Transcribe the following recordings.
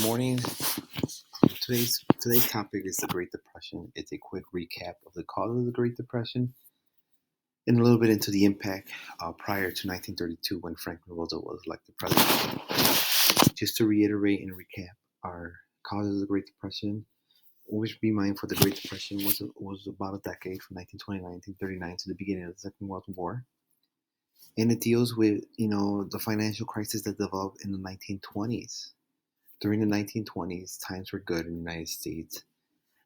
morning. Today's topic is the Great Depression. It's a quick recap of the cause of the Great Depression and a little bit into the impact prior to 1932 when Franklin Roosevelt was elected president. Just to reiterate and recap our causes of the Great Depression, always be mindful the Great Depression was about a decade from 1929 to 1939 to the beginning of the Second World War. And it deals with, the financial crisis that developed in the 1920s. During the 1920s, times were good in the United States,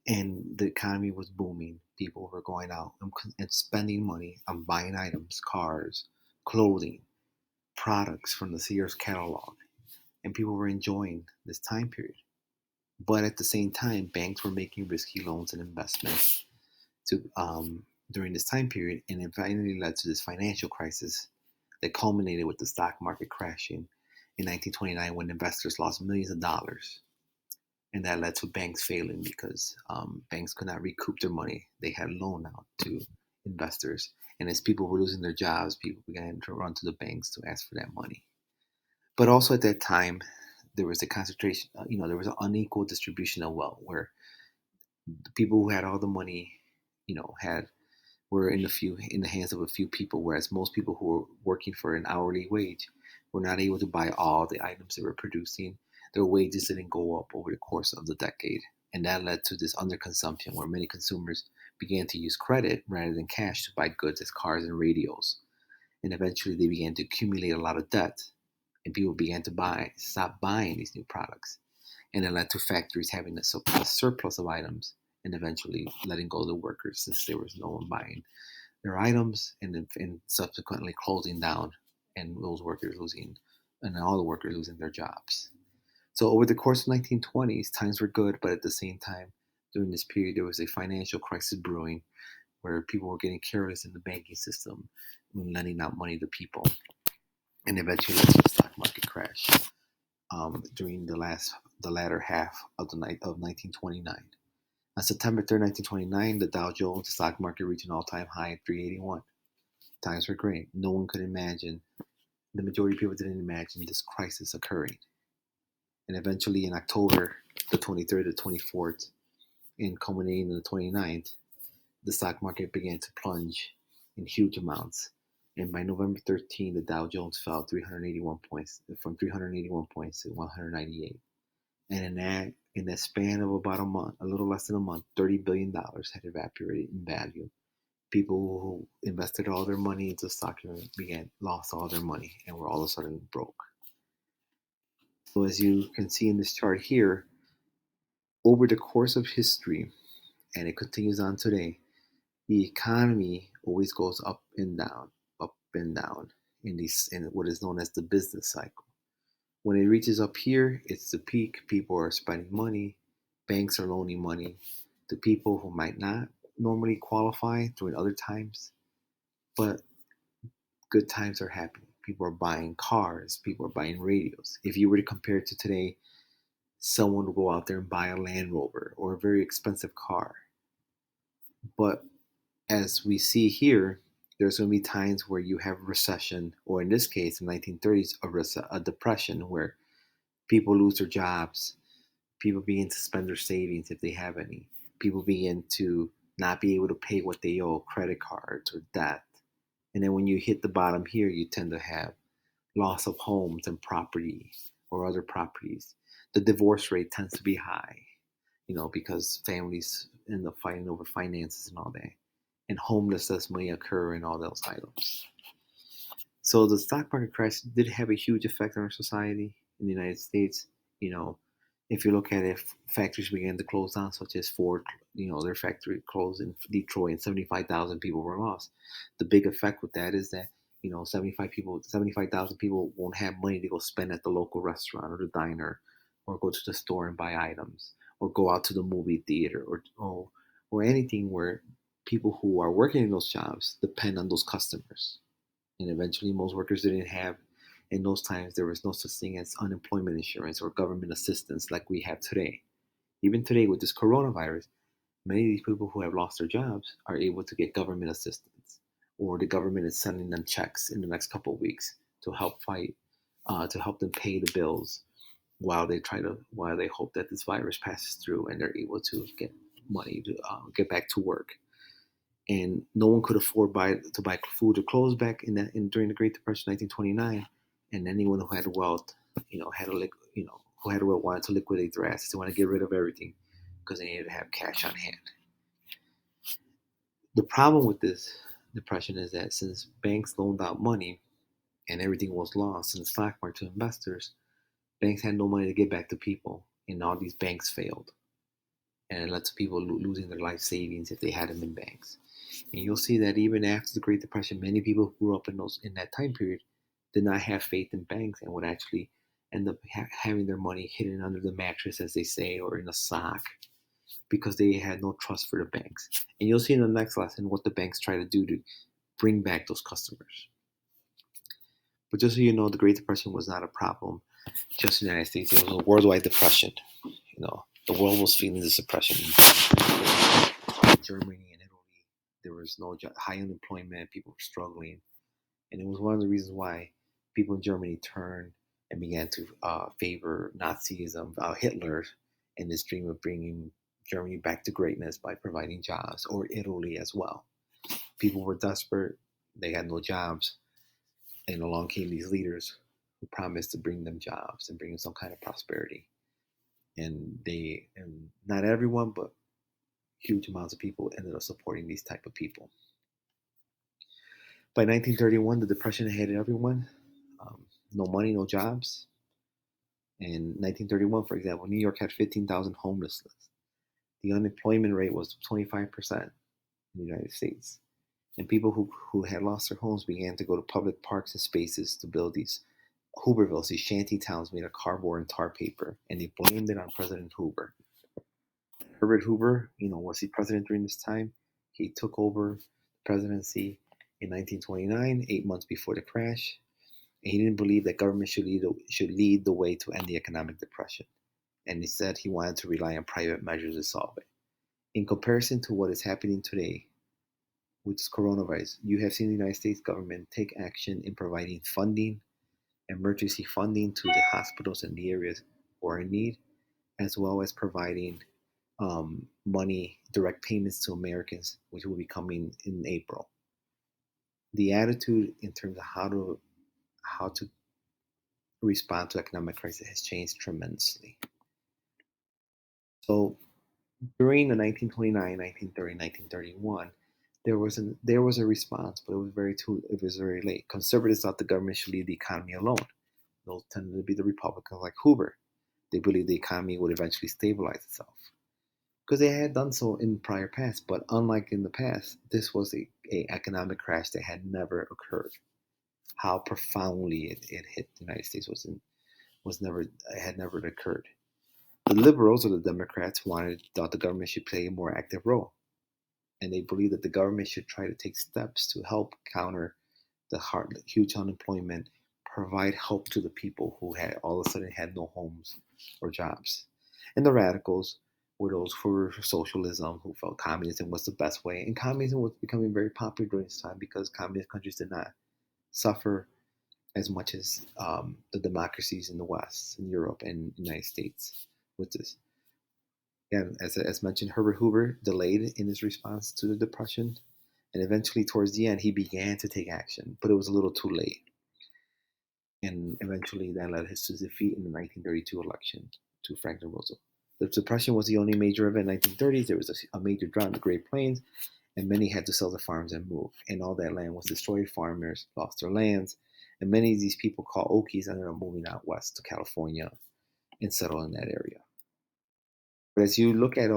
and the economy was booming. People were going out and spending money on buying items, cars, clothing, products from the Sears catalog, and people were enjoying this time period. But at the same time, banks were making risky loans and investments during this time period, and it finally led to this financial crisis that culminated with the stock market crashing in 1929 when investors lost millions of dollars. And that led to banks failing because banks could not recoup their money they had loaned out to investors. And as people were losing their jobs, people began to run to the banks to ask for that money. But also at that time, there was a concentration, there was an unequal distribution of wealth where the people who had all the money, were in the hands of a few people, whereas most people who were working for an hourly wage were not able to buy all the items they were producing. Their wages didn't go up over the course of the decade, and that led to this underconsumption where many consumers began to use credit rather than cash to buy goods as cars and radios. And eventually they began to accumulate a lot of debt, and people began to stop buying these new products. And it led to factories having a surplus of items and eventually letting go of the workers since there was no one buying their items, and subsequently closing down, and those workers losing, and all the workers losing their jobs. So over the course of 1920s, times were good, but at the same time, during this period, there was a financial crisis brewing where people were getting careless in the banking system when lending out money to people, and eventually led to the stock market crash during the latter half of the night of 1929. On September 3rd, 1929, the Dow Jones stock market reached an all-time high at 381. Times were great. No one could imagine, the majority of people didn't imagine this crisis occurring. And eventually in October the 23rd to 24th, and culminating on the 29th, the stock market began to plunge in huge amounts. And by November 13th, the Dow Jones fell 381 points, from 381 points to 198. And in that span of about a month, a little less than a month, $30 billion had evaporated in value. People who invested all their money into stock lost all their money and were all of a sudden broke. So as you can see in this chart here, over the course of history, and it continues on today, the economy always goes up and down in what is known as the business cycle. When it reaches up here, it's the peak. People are spending money. Banks are loaning money to people who might not normally qualify during other times. But good times are happening. People are buying cars. People are buying radios. If you were to compare it to today, someone will go out there and buy a Land Rover or a very expensive car. But as we see here, there's going to be times where you have recession, or in this case, in the 1930s, a depression where people lose their jobs, people begin to spend their savings if they have any, people begin to not be able to pay what they owe, credit cards or debt. And then when you hit the bottom here, you tend to have loss of homes and property or other properties. The divorce rate tends to be high, because families end up fighting over finances and all that. And homelessness may occur in all those items. So the stock market crash did have a huge effect on our society in the United States. If you look at it, factories began to close down, such as Ford, their factory closed in Detroit and 75,000 people were lost. The big effect with that is that, 75,000 people won't have money to go spend at the local restaurant or the diner or go to the store and buy items or go out to the movie theater or anything where people who are working in those jobs depend on those customers. And eventually most workers didn't have, in those times there was no such thing as unemployment insurance or government assistance like we have today. Even today with this coronavirus, many of these people who have lost their jobs are able to get government assistance, or the government is sending them checks in the next couple of weeks to help them pay the bills while they hope that this virus passes through and they're able to get money to get back to work. And no one could afford to buy food or clothes back during the Great Depression, 1929. And anyone who had wealth, who had wealth wanted to liquidate their assets. They wanted to get rid of everything because they needed to have cash on hand. The problem with this depression is that since banks loaned out money and everything was lost in the stock market to investors, banks had no money to give back to people, and all these banks failed, and it led to people losing their life savings if they had them in banks. And you'll see that even after the Great Depression, many people who grew up in that time period did not have faith in banks and would actually end up having their money hidden under the mattress, as they say, or in a sock, because they had no trust for the banks. And you'll see in the next lesson what the banks try to do to bring back those customers. But just so you know, the Great Depression was not a problem just in the United States. It was a worldwide depression. The world was feeling this depression. In Germany and Italy, there was no high unemployment. People were struggling, and it was one of the reasons why people in Germany turned and began to favor Nazism, Hitler, and this dream of bringing Germany back to greatness by providing jobs, or Italy as well. People were desperate; they had no jobs, and along came these leaders who promised to bring them jobs and bring them some kind of prosperity. And not everyone, but huge amounts of people ended up supporting these type of people. By 1931, the depression had hit everyone. No money, no jobs. In 1931, for example, New York had 15,000 homeless. The unemployment rate was 25% in the United States. And people who had lost their homes began to go to public parks and spaces to build these Hoovervilles, these shanty towns made of cardboard and tar paper, and they blamed it on President Hoover. Herbert Hoover, was he president during this time? He took over the presidency in 1929, 8 months before the crash, and he didn't believe that government should lead the way to end the economic depression. And instead, he wanted to rely on private measures to solve it. In comparison to what is happening today with this coronavirus, you have seen the United States government take action in providing funding, emergency funding to the hospitals and the areas who are in need, as well as providing money, direct payments to Americans, which will be coming in April. The attitude in terms of how to respond to economic crisis has changed tremendously. So during the 1929, 1930, 1931, there was a response, but it was very late. Conservatives thought the government should leave the economy alone. Those tended to be the Republicans like Hoover. They believed the economy would eventually stabilize itself, because they had done so in prior past. But unlike in the past, this was a economic crash that had never occurred. How profoundly it hit the United States had never occurred. The liberals, or the Democrats, thought the government should play a more active role, and they believed that the government should try to take steps to help counter the huge unemployment, provide help to the people who had all of a sudden had no homes or jobs. And the radicals were those for socialism, who felt communism was the best way. And communism was becoming very popular during this time because communist countries did not suffer as much as the democracies in the West, in Europe, and the United States with this. And as mentioned, Herbert Hoover delayed in his response to the Depression, and eventually, towards the end, he began to take action, but it was a little too late. And eventually, that led to his defeat in the 1932 election to Franklin Roosevelt. The Depression was the only major event in the 1930s. There was a major drought in the Great Plains, and many had to sell their farms and move. And all that land was destroyed. Farmers lost their lands, and many of these people called Okies ended up moving out west to California and settle in that area. But as you look at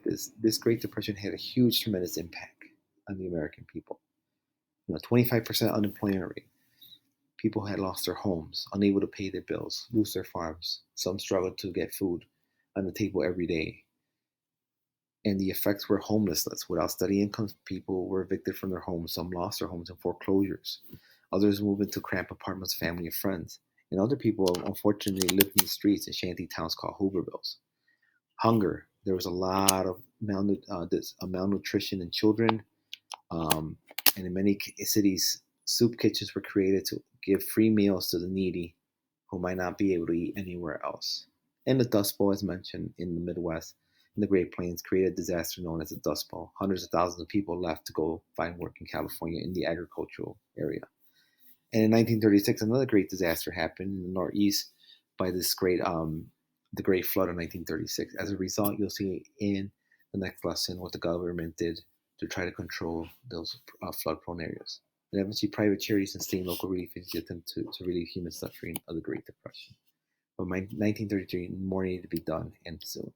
this Great Depression had a huge, tremendous impact on the American people. 25% unemployment rate. People had lost their homes, unable to pay their bills, lose their farms. Some struggled to get food on the table every day. And the effects were homelessness. Without steady income, people were evicted from their homes. Some lost their homes in foreclosures. Others moved into cramped apartments, family and friends. And other people, unfortunately, lived in the streets in shanty towns called Hoovervilles. Hunger. There was a lot of malnutrition in children. And in many cities, soup kitchens were created to give free meals to the needy who might not be able to eat anywhere else. And the Dust Bowl, as mentioned, in the Midwest and the Great Plains, created a disaster known as the Dust Bowl. Hundreds of thousands of people left to go find work in California in the agricultural area. And in 1936, another great disaster happened in the Northeast by the Great Flood of 1936. As a result, you'll see in the next lesson what the government did to try to control those flood-prone areas. And eventually, private charities and state and local relief agencies attempt to relieve human suffering of the Great Depression. But by 1933, more needed to be done, and soon.